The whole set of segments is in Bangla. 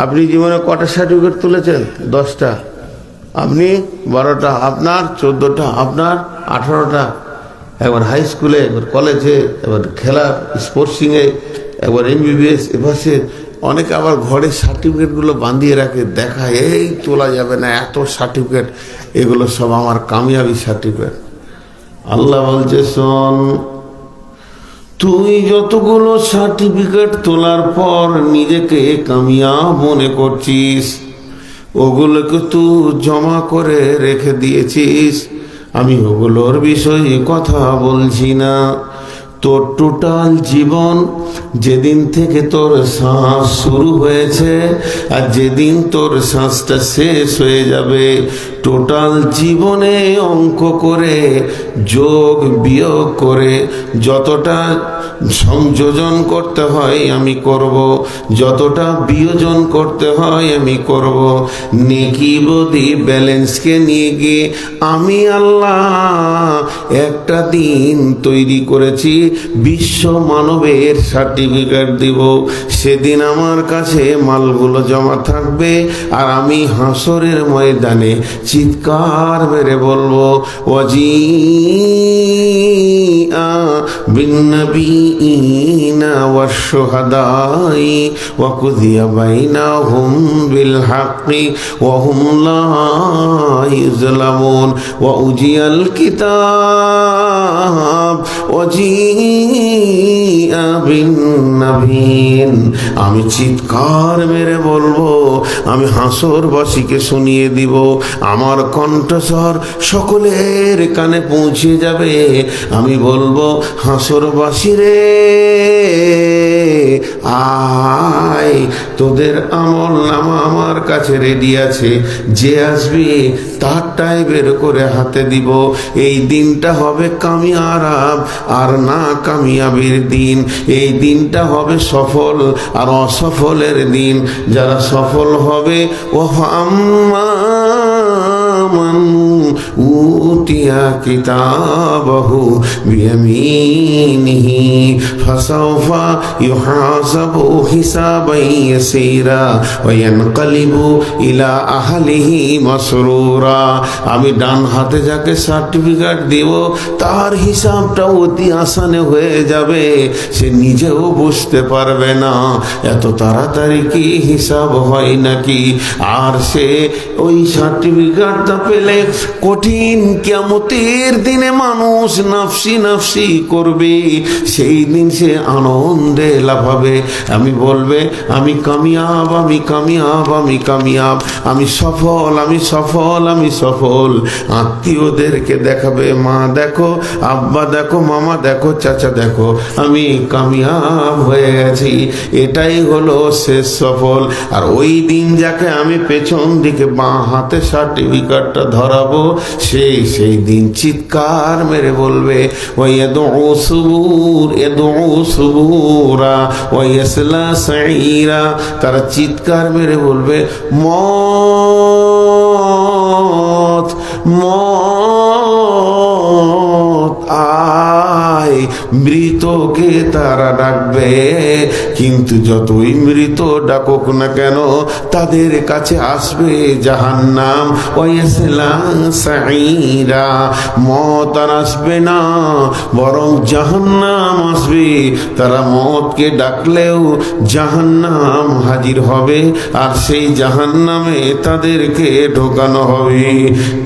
আপনি জীবনে কটা সার্টিফিকেট তুলেছেন? 10টা। আপনি 12টা, আপনার 14টা, আপনার 18টা। একবার হাই স্কুলে, একবার কলেজে, একবার খেলা স্পোর্টসিংয়ে, একবার MBBS এভাবে। অনেকে আবার ঘরে সার্টিফিকেটগুলো বাঁধিয়ে রাখে, দেখায় এই তোলা যাবে না, এত সার্টিফিকেট। এগুলো সব আমার কামিয়াবি সার্টিফিকেট। আল্লাহ বলছে, শোন, তুই যতগুলো সার্টিফিকেট তোলার পর নিজেকে কামিয়াব মনে করছিস, ওগুলোকে তুই জমা করে রেখে দিয়েছিস। আমি ওগুলোর বিষয়ে কথা বলছি না। তোর টোটাল জীবন, যেদিন থেকে তোর শ্বাস শুরু হয়েছে আর যেদিন তোর শ্বাসটা শেষ হয়ে যাবে, টোটাল জীবনে অঙ্ক করে, যোগ বিয়োগ করে যতটা সংযোজন করতে হয় আমি করব, যতটা বিয়োজন করতে হয় আমি করব। নেকি বদি ব্যালেন্সকে নিয়ে গিয়ে আমি আল্লাহ একটা দিন তৈরি করেছি, বিশ্ব মানবের সার্টিফিকেট দিব। সেদিন আমার কাছে মালগুলো জমা থাকবে আর আমি হাসরের ময়দানে চিৎকার মেরে বলবো, ওয়াজিআ বিন্নবিয়িনা ওয়াশ-শুহাদাই ওয়া কুযিয়া বাইনাহুম বিল হাক্কি ওয়া হুম লা ইউযলামুন ওয়া উজিয়াল কিতাব ওয়াজিআ বিন-নাবিয়্যিন। আমি চিৎকার মেরে বলবো, আমি হাসরবাসীকে শুনিয়ে দিব, আমার কণ্ঠস্বর সকলের কানে পৌঁছে যাবে। আমি বলবো, হাসরবাসী রে, আয়, তোদের আমল নামা আমার কাছে রেডি আছে, যে আসবে তারটাই বের করে হাতে দিব। এই দিনটা হবে কামিয়াব আর না কামিয়াবির দিন। এই দিনটা হবে সফল আর অসফলের দিন। যারা সফল হবে, ও আম্মা মান উতিয়া কিতাবাহু বিয়ামিনিহি ফাসাউফা ইউহাসাবু হিসাবান ইয়াসীরা ওয়া ইয়ানকালিবু ইলা আহলিহি মাসরুরা। আমি ডান হাতে যাকে সার্টিফিকেট দেব, তার হিসাবটা অতি আসানে হয়ে যাবে, সে নিজেও বুঝতে পারবে না এত তাড়াতাড়ি কি হিসাব হয় নাকি। আর সে ওই সার্টিফিকেটটা পেলে কঠিন কিয়ামতের দিনে মানুষ নাফসি নাফসি করবে, সেই দিন সে আনন্দে লাফাবে। আমি বলবে, আমি কামিয়াব, আমি কামিয়াব, আমি কামিয়াব, আমি সফল, আমি সফল, আমি সফল। আত্মীয়দেরকে দেখাবে, মা দেখো, আব্বা দেখো, মামা দেখো, চাচা দেখো, আমি কামিয়াব হয়ে গেছি। এটাই হলো শেষ সফল। আর ওই দিন যাকে আমি পেছন দিকে বাঁ হাতে সার্টিফিকেটটা ধরাবো, সেই দিন চিৎকার মেরে বলবে, ওয়াইয়াদউ সুবুর ইয়াদউ সুবুরা ওয়াইয়াসলা সাঈরা। তারা চিৎকার মেরে বলবে, মত মত আয়। মৃতকে তারা ডাকবে, কিন্তু যতই মৃত ডাকুক না কেন, তাদের কাছে আসবে জাহান্নাম। ওয়াইয়াসলা সাঈরা। মত আর আসবে না, বরং জাহান্নাম আসবে। তারা মতকে ডাকলেও জাহান্নাম হাজির হবে, আর সেই জাহান্নামে তাদেরকে ঢোকানো হবে।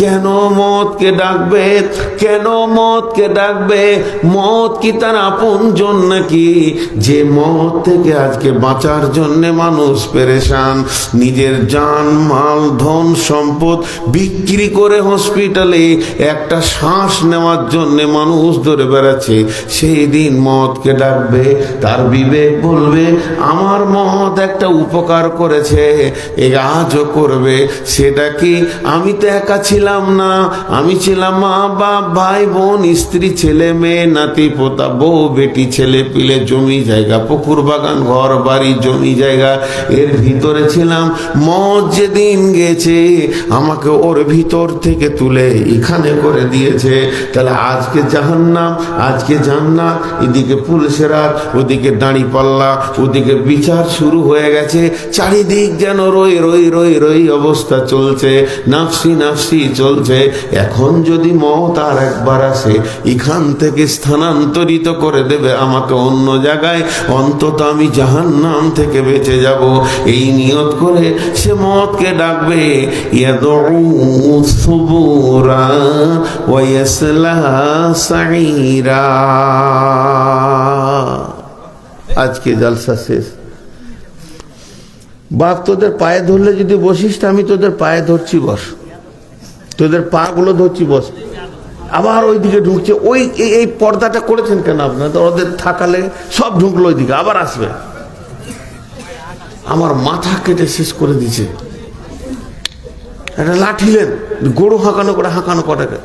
কেন মতকে ডাকবে? কেন মতকে ডাকবে? মত কি তার আপনজন নাকি? যে মত থেকে আজকে বাঁচার জন্য মানুষ পেরেশান, নিজের জান মাল ধন সম্পদ বিক্রি করে হসপিটালে একটা শ্বাস নেওয়ার জন্য মানুষ ধরে বেড়াচ্ছে। সেই দিন মতকে ডাকবে, তার বিবেক বলবে, আমার মত একটা উপকার করেছে, এ আজও করবে। সেটা কি? আমি তো একা ছিলাম না, আমি ছিলাম মা বাপ ভাই বোন স্ত্রী, ছেলে মেয়ে, নাতি পোতা, বউ বেটি, ছেলে পিলে, জমি জায়গা, পুকুর বাগান, ঘর বাড়ি, জমি জায়গা, এর ভিতরে ছিলাম। মত যেদিন গেছে আমাকে ওর ভিতর থেকে তুলে এখানে করে দিয়েছে। তাহলে আজকে জাহান্নাম, আজকে জান্নাত, এদিকে পুলিশেরা, ওদিকে দাঁড়ি পাল্লা, ওদিকে বিচার শুরু হয়ে গেছে। চারিদিক যেন রই রই রই রই অবস্থা চলছে, নাফসি নাফসি চলছে। এখন যদি মওত আর একবার আসে, এখান থেকে স্থানান্তরিত করে দেবে আমাকে অন্য জায়গায়, অন্তত আমি জাহান্নাম থেকে বেঁচে যাব। এই নিয়ত করে সে মওতকে ডাকবে, ইয়াদউ সুবুরা ওয়া ইয়াসলা সাঈরা। আজকে জলসা শেষ। বাপ, তোদের পায়ে ধরলে যদি বসিস, আমি তোদের পায়ে ধরছি, বস। তোদের পা গুলো ধরছি, বস। আবার ওইদিকে ঢুকছে, ওই এই পর্দাটা করেছেন কেন আপনারা? ওদের থাকালে সব ঢুকলো ওইদিকে, আবার আসবে। আমার মাথা কেটে শেষ করে দিছে। একটা লাঠিলেন, গরু হাঁকানো করে হাঁকানো কটাকে,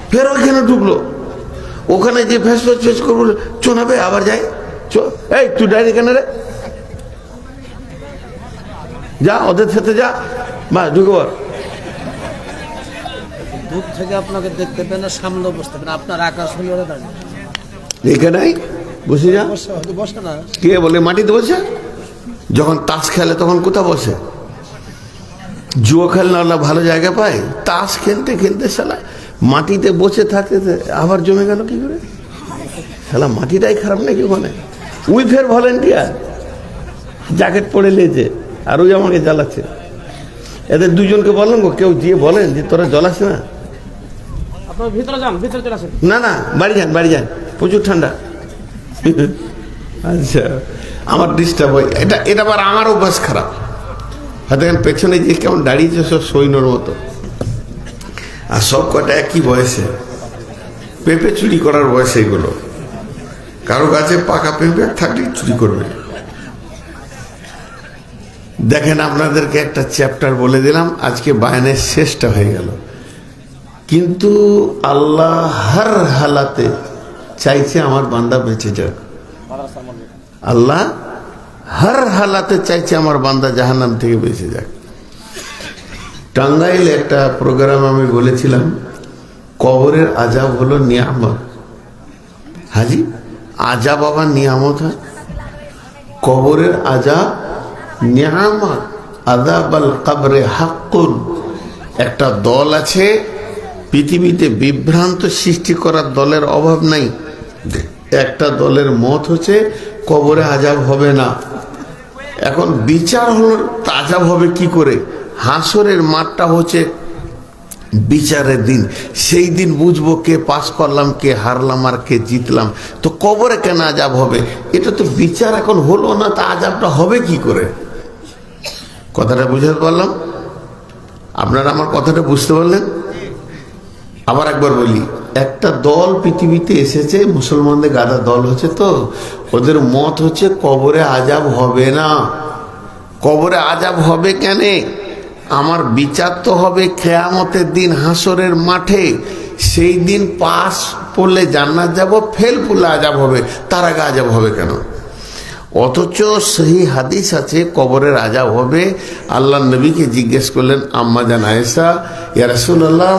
ফের ওইখানে ঢুকলো। ওখানে যে ফেস ফেস ফেস করবো, চোনাবে, আবার যায়। এই তুই ডাইনি কেন রে? যা, ওদের সাথে যা, বা ঢুকবো। দূর থেকে আপনাকে দেখতে পেন না, সামনে বসতে পেন, আপনার আকাশ হয়ে দাঁড়িয়ে এখানেই বসে যা। বসে না, কে বলে মাটিতে বসে? যখন তাস খেলে তখন কোথা বসে? জুয়ো খেলনা ভালো জায়গা পায়, তাস খেলতে খেলতে শালা মাটিতে বসে থাকতে আবার জমে গেল কি করে? শালা মাটিটাই খারাপ নাকি ওখানে? উই ফের ভলেন্টিয়ার, জ্যাকেট পরে লেছে, আর ওই আমাকে জ্বালাচ্ছে। এদের দুজনকে বললাম গো, কেউ গিয়ে বলেন যে তোরা জ্বলাস না। আপনার ভিতরে যান, ভিতরে চলে আসেন। না না, বাড়ি যান, বাড়ি যান, প্রচুর ঠান্ডা। আচ্ছা, আমার ডিস্টার্ব হয় এটা। এটা আবার আমার অভ্যাস খারাপ। হয়তো পেছনে যে কেমন দাঁড়িয়েছে সব সৈন্যর মতো, আর সব কটা একই বয়সে, পেঁপে চুরি করার বয়স এগুলো। কারো কাছে পাকা পেঁপে থাকলে চুরি করবে। দেখেন, আপনাদেরকে একটা চ্যাপ্টার বলে দিলাম, আজকে বায়ানের শেষটা হয়ে গেল। কিন্তু আল্লাহ হর হালাতে চাইছে আমার বান্দা বেঁচে যাক। আল্লাহ হর হালাতে চাইছে আমার বান্দা জাহান্নাম থেকে বেঁচে যাক। টাঙ্গাইলে একটা প্রোগ্রাম আমি বলেছিলাম, কবরের আজাব হলো নিয়ামত। হাজি, আজাব আবার নিয়ামত হয়? কবরের আজাব নিয়ামত। আযাব আল কবরে হাক্কুন। একটা দল আছে পৃথিবীতে, বিভ্রান্ত সৃষ্টি করার দলের অভাব নাই। একটা দলের মত হচ্ছে কবরে আযাব হবে না। এখন বিচার হলো, আযাব হবে কি করে? হাসরের মাঠটা হচ্ছে বিচারের দিন। সেই দিন বুঝবো কে পাস করলাম, কে হারলাম, আর কে জিতলাম। তো কবরে কেন আযাব হবে? এটা তো বিচার এখন হলো না, তা আযাবটা হবে কি করে? কথাটা বুঝতে পারলাম? আপনারা আমার কথাটা বুঝতে পারলেন? আবার একবার বলি, একটা দল পৃথিবীতে এসেছে, মুসলমানদের গাদা দল হচ্ছে, তো ওদের মত হচ্ছে কবরে আযাব হবে না। কবরে আযাব হবে কেন? আমার বিচার তো হবে কিয়ামতের দিন, হাসরের মাঠে। সেই দিন পাস পড়লে জান্নাত যাব, ফেল পড়লে আযাব হবে। তার আগে আযাব হবে কেন? অথচ সহি হাদিস আছে কবরের আযাব হবে। আল্লাহ নবীকে জিজ্ঞেস করলেন আম্মা জান আয়েশা, ইয়া রাসূলুল্লাহ,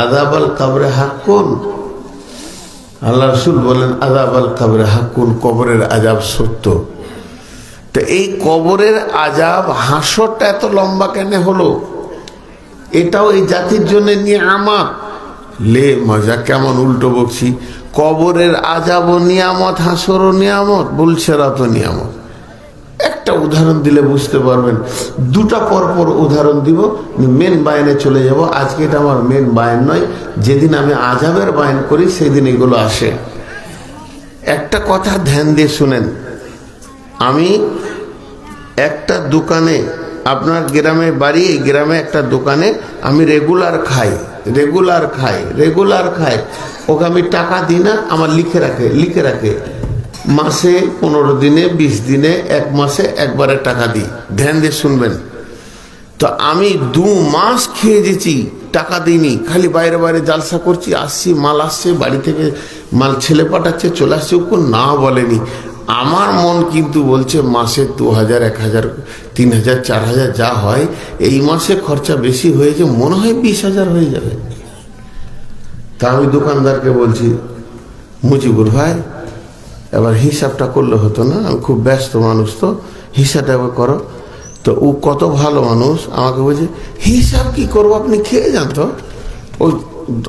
আযাব আল কবরে হাক্কুন? আল্লাহ রাসূল বলেন, আযাব আল কবরে হাক্কুন, কবরের আযাব সত্য। তো এই কবরের আযাব, হাসরটা এত লম্বা কেন হলো? এটাও এই জাতির জন্য নিয়ামত। লে মজা, কেমন উল্টো বকছি। কবরের আযাব ও নিয়ামত, হাসর ও নিয়ামত, বুলসেরাত ও নিয়ামত। একটা উদাহরণ দিলে বুঝতে পারবেন। দুটা পরপর উদাহরণ দিব, মেন বায়ানে চলে যাব। আজকে এটা আমার মেন বায়ান নয়, যেদিন আমি আযাবের বায়ান করি সেদিন এগুলো আসে। একটা কথা ধ্যান দিয়ে শুনেন। আমি একটা দোকানে, আপনার গ্রামে বাড়ি, এই গ্রামে একটা দোকানে আমি রেগুলার খাই। ওকে আমি টাকা দিই না, আমার লিখে রাখে মাসে 15 দিনে, 20 দিনে, 1 মাসে একবারে টাকা দিই। ধ্যান দিয়ে শুনবেন। তো আমি 2 মাস খেয়ে গেছি, টাকা দিইনি, খালি বাইরে বাইরে জালসা করছি, আসছি, মাল আসছে, বাড়ি থেকে মাল ছেলে পাঠাচ্ছে, চলে আসছে, ওকে না বলেনি। আমার মন কিন্তু বলছে মাসে 2000, 1000, 3000, 4000 যা হয়, এই মাসে খরচা বেশি হয়েছে, মনে হয় 20,000 হয়ে যাবে। তা আমি দোকানদারকে বলছি, মুজিবুর ভাই এবার হিসাবটা করলে হতো না, আমি খুব ব্যস্ত মানুষ, তো হিসাবটা এবার করো। তো ও কত ভালো মানুষ, আমাকে বলছে হিসাব কি করবো, আপনি খেয়ে যান তো, ওই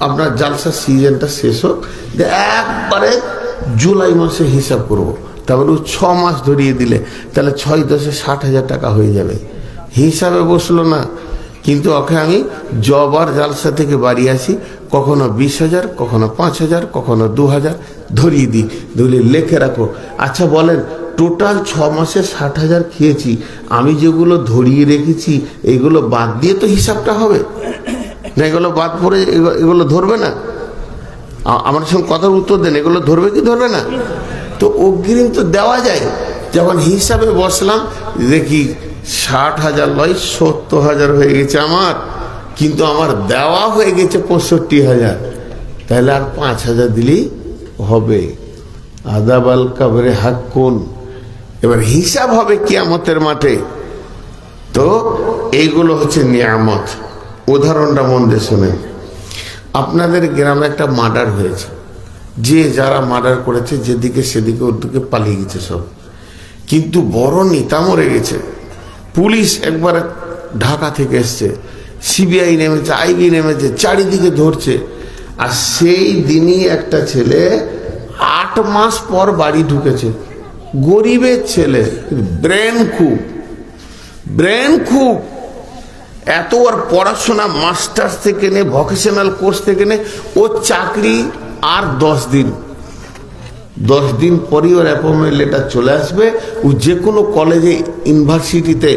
আপনার জালসার সিজনটা শেষ হোক, একবারে জুলাই মাসে হিসাব করব। তারপরে ও 6 মাস ধরিয়ে দিলে তাহলে 6 10 60,000 টাকা হয়ে যাবে। হিসাবে বসলো না, কিন্তু ওকে আমি জবার জালসা থেকে বাড়ি আসি, কখনো 20,000, কখনো 5,000, কখনো 2,000 ধরিয়ে দিই, ধরিয়ে লেখে রাখো। আচ্ছা বলেন, টোটাল 6 মাসে 60,000 খেয়েছি, আমি যেগুলো ধরিয়ে রেখেছি এগুলো বাদ দিয়ে তো হিসাবটা হবে না, এগুলো বাদ পড়ে এগুলো ধরবে না? আমার সঙ্গে কথার উত্তর দেন, এগুলো ধরবে কি ধরবে না? তো অগ্রিম তো দেওয়া যায়। যখন হিসাবে বসলাম দেখি 60,000 নয় 70,000 হয়ে গেছে আমার, কিন্তু আমার দেওয়া হয়ে গেছে 65,000, তাহলে আর 5,000 দিলেই হবে। আদাবাল কাবরে হাক কোন, এবার হিসাব হবে কিয়ামতের মাঠে। তো এইগুলো হচ্ছে নিয়ামত। উদাহরণটা মন দিয়ে শোনেন। আপনাদের গ্রামে একটা মার্ডার হয়েছে, যে যারা মার্ডার করেছে যেদিকে সেদিকে ওদিকে পালিয়ে গেছে সব, কিন্তু বড় নেতা মরে গেছে। পুলিশ একবারে ঢাকা থেকে এসছে, সিবিআই নেমেছে, আইবি নেমেছে, চারিদিকে ধরছে। আর সেই দিনই একটা ছেলে 8 মাস পর বাড়ি ঢুকেছে, গরিবের ছেলে, ব্রেন খুব এত, ওর পড়াশোনা মাস্টার্স থেকে নে, ভোকেশনাল কোর্স থেকে নে, ওর চাকরি আর 10 দিন পরই ওর অ্যাপয়েন্টমেন্ট লেটার চলে আসবে। ও যে কোনো কলেজে, ইউনিভার্সিটিতে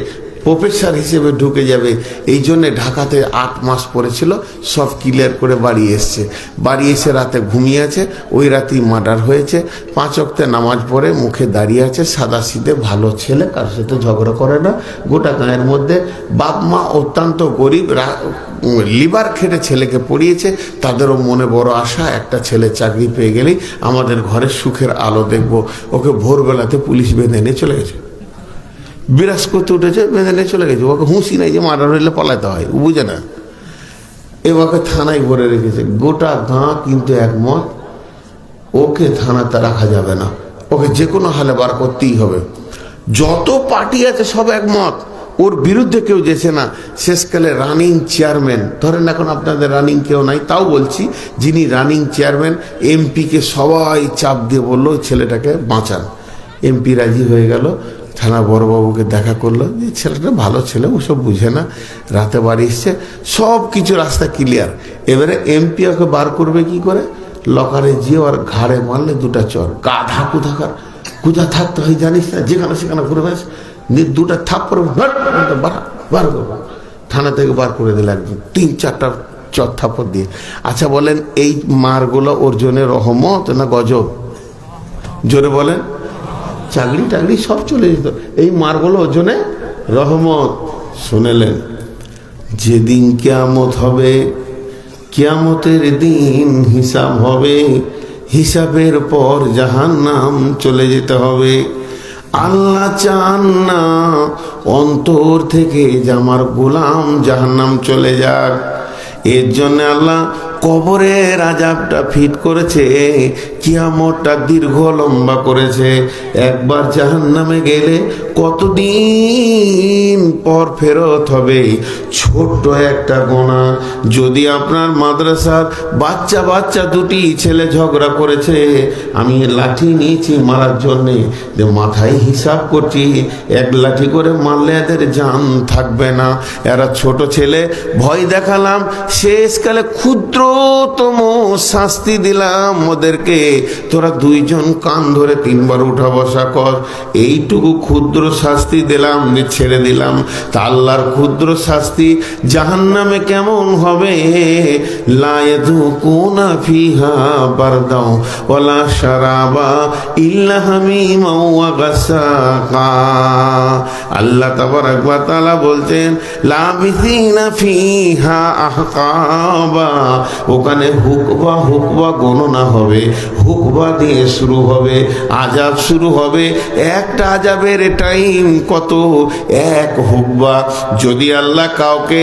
প্রফেসর হিসেবে ঢুকে যাবে। এই জন্যে ঢাকাতে 8 মাস পড়েছিল, সব ক্লিয়ার করে বাড়ি এসছে। বাড়ি এসে রাতে ঘুমিয়ে আছে, ওই রাতেই মার্ডার হয়েছে। 5 ওয়াক্তে নামাজ পড়ে মুখে দাঁড়িয়ে আছে, সাদা সিধে ভালো ছেলে, কারোর সাথে ঝগড়া করে না। গোটা গাঁয়ের মধ্যে বাপ মা অত্যন্ত গরিব, লিভার খেটে ছেলেকে পড়িয়েছে। তাদেরও মনে বড় আশা, একটা ছেলে চাকরি পেয়ে গেলেই আমাদের ঘরে সুখের আলো দেখব। ওকে ভোরবেলাতে পুলিশ বেঁধে নিয়ে চলে গেছে, বিরাজ করতে উঠেছে, বেঁধে নিয়ে চলে গেছে। ওকে হুঁশি নাই যে মার্ডার হইলে পলাইতে হয়, ও বুঝে না। এবারে থানায় ভরে রেখেছে, গোটা গাঁ কিন্তু একমত, ওকে থানাতে রাখা যাবে না, ওকে যে কোনো হালে বার করতেই হবে। যত পার্টি আছে সব একমত, ওর বিরুদ্ধে কেউ যেছে না। শেষকালে রানিং চেয়ারম্যান, ধরেন এখন আপনাদের রানিং কেউ নাই, তাও বলছি, যিনি রানিং চেয়ারম্যান, এমপিকে সবাই চাপ দিয়ে বললো ছেলেটাকে বাঁচান। এমপি রাজি হয়ে গেল, থানা বড়বাবুকে দেখা করলো, যে ছেলেটা ভালো ছেলে, ওসব বুঝে না, রাতে বাড়ি এসছে, সব কিছু রাস্তা ক্লিয়ার। এবারে এমপি ওকে বার করবে কি করে? লকারে গিয়ে ওর ঘাড়ে মারলে 2টা চর, গাধা কোথাকার, কোথা থাকতে হয় জানিস না, যেখানে সেখানে ঘুরে বেশ, 2টা থাপ করে বার করবো। থানা থেকে বার করে দিল একদম 3-4টা চর থাপ্পড় দিয়ে। আচ্ছা বলেন, এই মারগুলো ওর জন্য রহমত না গজব? জোরে বলেন। চাকরি টাকরি সব চলে যেত, এই মারগুলো ওর জন্য রহমত। শুনেলেন, যেদিন কিয়ামত হবে, কিয়ামতের দিন হিসাব হবে, হিসাবের পর জাহান্নাম চলে যেতে হবে। আল্লাহ চান না অন্তর থেকে যে আমার গোলাম জাহান্নাম চলে যাক। এর জন্য আল্লাহ কবরের আযাবটা ফিট করেছে, কিয়ামতটা দীর্ঘ লম্বা করেছে। একবার জাহান্নামে গেলে কতদিন পর ফেরত হবে, ছোট্ট একটা গোনা। যদি আপনার মাদ্রাসার বাচ্চা 2টি ছেলে ঝগড়া করেছে, আমি লাঠি নিয়েছি মারার জন্যে, মাথায় হিসাব করছি, 1 লাঠি করে মারলে এদের জান থাকবে না। এরা ছোট ছেলে, ভয় দেখালাম, শেষকালে ক্ষুদ্রতম শাস্তি দিলাম ওদেরকে, তোরা 2 জন কান ধরে 3 বার উঠা বসা কর। এইটুকু ক্ষুদ্র ক্ষুদ্র শাস্তি দিলাম, ছেড়ে দিলাম। তা আল্লাহর ক্ষুদ্র শাস্তি জাহান্নামে কেমন হবে? লা ইয়াযুকুনা ফিহা বারদাও ওয়ালা শারাবা ইল্লা হামিমা ওয়া গাসাকা। আল্লাহ তাবারাক ওয়া তাআলা বলতেন লাবিসিনা ফিহা আহকাবা, ওখানে হুকবা হুকবা গণনা হবে, হুকবা দিয়ে শুরু হবে, আযাব শুরু হবে। একটা আযাবের টাইম কত? এক হুকবা। যদি আল্লাহ কাউকে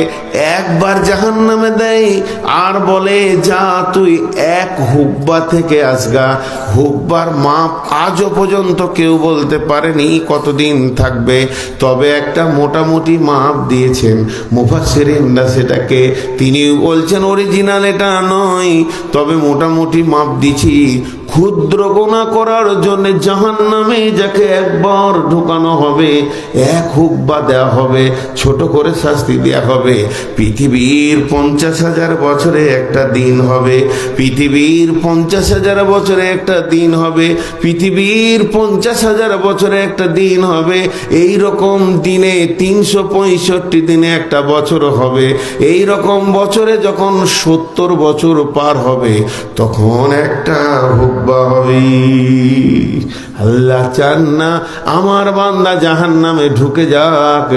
একবার জাহান্নামে দেয় আর বলে যা তুই এক হুকবা থেকে আসগা, হুকবার মাপ আজও পর্যন্ত কেউ বলতে পারেনি কতদিন থাকবে, তবে একটা মোটামুটি মাপ দিয়েছেন মুফাসসিরিনরা সেটাকে। তিনি বলছেন অরিজিনাল এটা নয়, তবে মোটামুটি মাপ দিছি। ক্ষুদ্র গুনাহ করার জন্য জাহান্নামে যাকে একবার ঢুকানো হবে, এক হুকবা দেওয়া হবে, ছোট করে শাস্তি দেওয়া হবে। পৃথিবীর 50,000 বছরে একটা দিন হবে, পৃথিবীর 50,000 বছরে একটা দিন হবে, পৃথিবীর 50,000 বছরে একটা দিন হবে। এই রকম দিনে 365 দিনে একটা বছর হবে। এই রকম বছরে যখন 70 বছর পার হবে তখন একটা হুকবা হবে। আল্লাহ চান না আমার বান্দা জাহান্নামে ঢুকে যাক।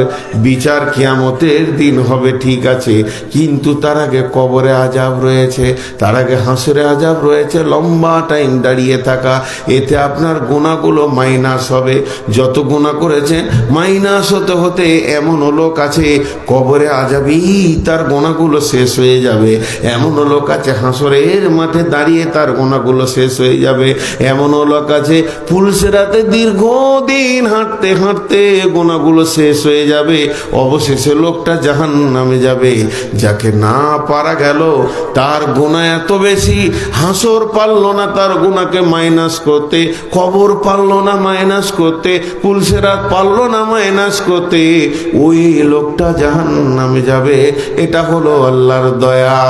বিচার কিয়ামতের দিন হবে ঠিক আছে, কিন্তু তার আগে কবরে আযাব রয়েছে, তার আগে হাসরে আযাব রয়েছে, লম্বা টাইম দাঁড়িয়ে থাকা। এতে আপনার গুনাহগুলো মাইনাস হবে, যত গুনাহ করেছেন মাইনাস হতে হতে এমন লোক আছে কবরে আযাবেই তার গুনাহগুলো শেষ হয়ে যাবে। এমন লোক আছে হাসরের মাঠে দাঁড়িয়ে তার গুনাহগুলো শেষ হয়ে যাবে। এমন লোক আছে পুলসেরাতে দীর্ঘদিন হাঁটতে হাঁটতে গুনাহগুলো শেষ হয়ে যাবে। অবশেষে লোকটা জাহান্নামে যাবে। যাকে না পারা গেল, তার গুনাহ এত বেশি, হাসর পারল না তার গুনাহকে মাইনাস করতে, কবর পারল না মাইনাস করতে, পুলসেরাত পারল না মাইনাস করতে, ওই লোকটা জাহান্নামে যাবে। এটা হলো আল্লাহর দয়া।